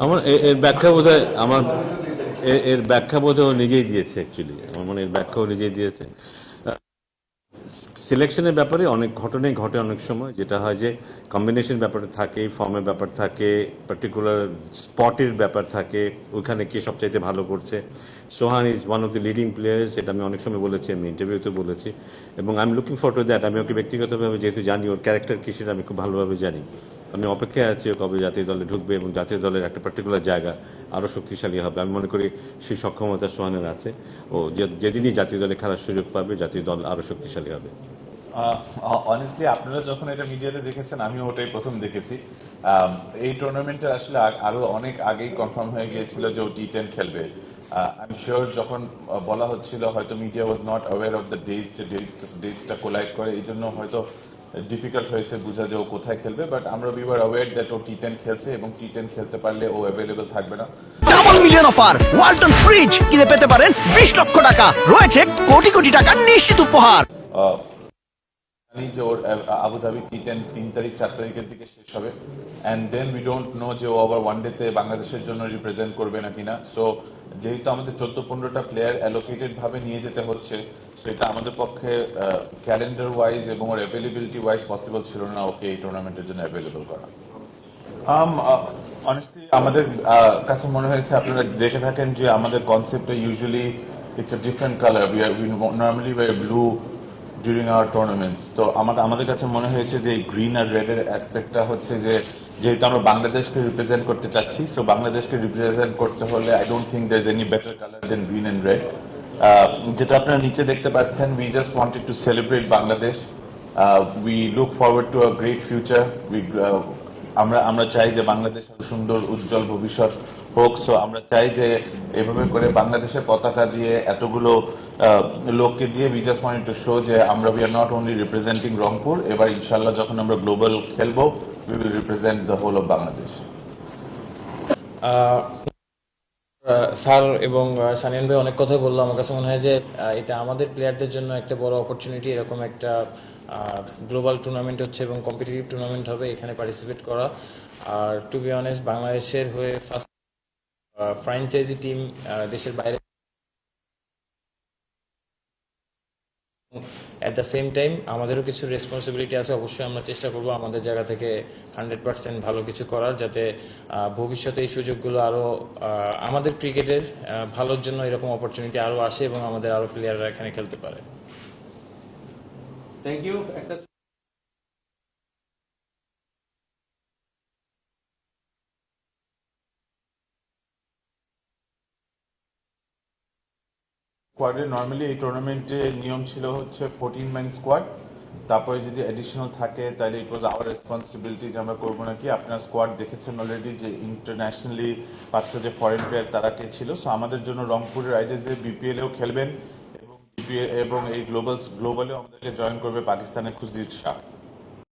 আমার এর ব্যাখ্যা বোধহয় আমার এর ব্যাখ্যা বোধহয় ও নিজেই দিয়েছে অ্যাকচুয়ালি, আমার মনে হয় এর ব্যাখ্যা ও নিজেই দিয়েছে। সিলেকশনের ব্যাপারে অনেক ঘটনাই ঘটে অনেক সময়, যেটা হয় যে কম্বিনেশন ব্যাপারটা থাকে, ফর্মের ব্যাপার থাকে, পার্টিকুলার স্পটের ব্যাপার থাকে, ওইখানে কে সবচাইতে ভালো করছে। Sohan is one of the leading players, এটা আমি অনেক সময় বলেছি, আমি ইন্টারভিউতে বলেছি, এবং I am looking for to that. আমি ওকে ব্যক্তিগতভাবে যেহেতু জানি, ওর ক্যারেক্টার কী সেটা আমি খুব ভালোভাবে জানি। আমি অপেক্ষায় আছি ও কবে জাতীয় দলে ঢুকবে এবং জাতীয় দলের একটা পার্টিকুলার জায়গা আরও শক্তিশালী হবে। আমি মনে করি সেই সক্ষমতা সোহানের আছে। ও যেদিনই জাতীয় দলে খেলার সুযোগ পাবে, জাতীয় দল আরও শক্তিশালী হবে। অনেস্টলি আপনারা যখন এটা মিডিয়াতে দেখেছেন, আমিও ওটাই প্রথম দেখেছি। এই টুর্নামেন্টে আসলে আরো অনেক আগেই কনফার্ম হয়ে গিয়েছিল যে ও টি10 খেলবে। আই এম শিওর যখন বলা হচ্ছিল, হয়তো media was not aware of the dates, যে ডেটসটা কোলাইড করে, এই জন্য হয়তো ডিফিকাল্ট হয়েছে বোঝা যে ও কোথায় খেলবে। বাট আমরা উই ওয়ার অ্যাওয়্যার দ্যাট ও টি10 খেলছে, এবং টি10 খেলতে পারলে ও অ্যাভেলেবল থাকবে না। Double million offer Walton fridge কিনে পেতে পারেন 20 লক্ষ টাকা, রয়েছে কোটি কোটি টাকার নিশ্চিত উপহার। জানি যে ওর আবুধাবি টি10 3 তারিখ 4 তারিখের দিকে শেষ হবে, and then we don't know যে ও আবার ওয়ানডেতে বাংলাদেশের জন্য রিপ্রেজেন্ট করবে না কিনা। সো যেহেতু আমাদের 14-15টা প্লেয়ার অ্যালোকেটেড ভাবে নিয়ে যেতে হচ্ছে, সেটা আমাদের পক্ষে ক্যালেন্ডার ওয়াইজ এবং ওর অ্যাভেলেবিলিটি ওয়াইজ পসিবল ছিল না ওকে এই টুর্নামেন্টের জন্য অ্যাভেলেবল করা। অনেস্টলি আমাদের কাছে মনে হয়েছে, আপনারা দেখে থাকেন যে আমাদের কনসেপ্টে usually it's a different colour. We normally wear blue during our tournaments. তো আমাদের কাছে মনে হয়েছে যে এই গ্রিন আর রেড এর অ্যাসপেক্টটা হচ্ছে যে, যেহেতু আমরা বাংলাদেশকে রিপ্রেজেন্ট করতে চাচ্ছি, সো বাংলাদেশকে রিপ্রেজেন্ট করতে হলে I don't think there is any better colour than green and red. যেটা আপনারা নিচে দেখতে পাচ্ছেন, we just wanted to celebrate Bangladesh. We look forward to a great future. আমরা চাই যে বাংলাদেশ আরো সুন্দর উজ্জ্বল ভবিষ্যৎ হোক। সো আমরা চাই যে এভাবে করে বাংলাদেশের পতাকা দিয়ে এতগুলো লোককে দিয়ে we just wanted to show যে আমরা we are not only representing Rangpur, এবার ইনশাল্লাহ যখন আমরা গ্লোবাল খেলবো, we will represent the whole of Bangladesh. Sir এবং সানিয়ান ভাই অনেক কথা বললো। আমার কাছে মনে হয় যে এটা আমাদের প্লেয়ারদের জন্য একটা বড় অপরচুনিটি, এরকম একটা গ্লোবাল টুর্নামেন্ট হচ্ছে এবং কম্পিটিটিভ টুর্নামেন্ট হবে, এখানে পার্টিসিপেট করা। আর টু বি অনেস্ট, বাংলাদেশের হয়ে ফার্স্ট ফ্র্যাঞ্চাইজি টিম দেশের বাইরে, অ্যাট দ্য সেম টাইম আমাদেরও কিছু রেসপন্সিবিলিটি আছে। অবশ্যই আমরা চেষ্টা করব আমাদের জায়গা থেকে 100% ভালো কিছু করার, যাতে ভবিষ্যতে এই সুযোগগুলো আরও আমাদের ক্রিকেটের ভালোর জন্য এরকম অপরচুনিটি আরও আসে এবং আমাদের আরও প্লেয়াররা এখানে খেলতে পারে। Thank you. একটা স্কোয়াডে নর্মালি এই টুর্নামেন্টে নিয়ম ছিল হচ্ছে 14 ম্যান স্কোয়াড। তারপরে যদি অ্যাডিশনাল থাকে তাহলে ইট ওয়াজ আওয়ার রেসপন্সিবিলিটি যে আমরা করবো নাকি। আপনার স্কোয়াড দেখেছেন অলরেডি যে ইন্টারন্যাশনালি 5টা যে ফরেন প্লেয়ার তারা কে ছিল। সো আমাদের জন্য রংপুরের রাইডার্সে বিপিএলেও খেলবেন, এবং বিপিএল এবং এই গ্লোবালেও আমাদেরকে জয়েন করবে পাকিস্তানের খুশির শাহ।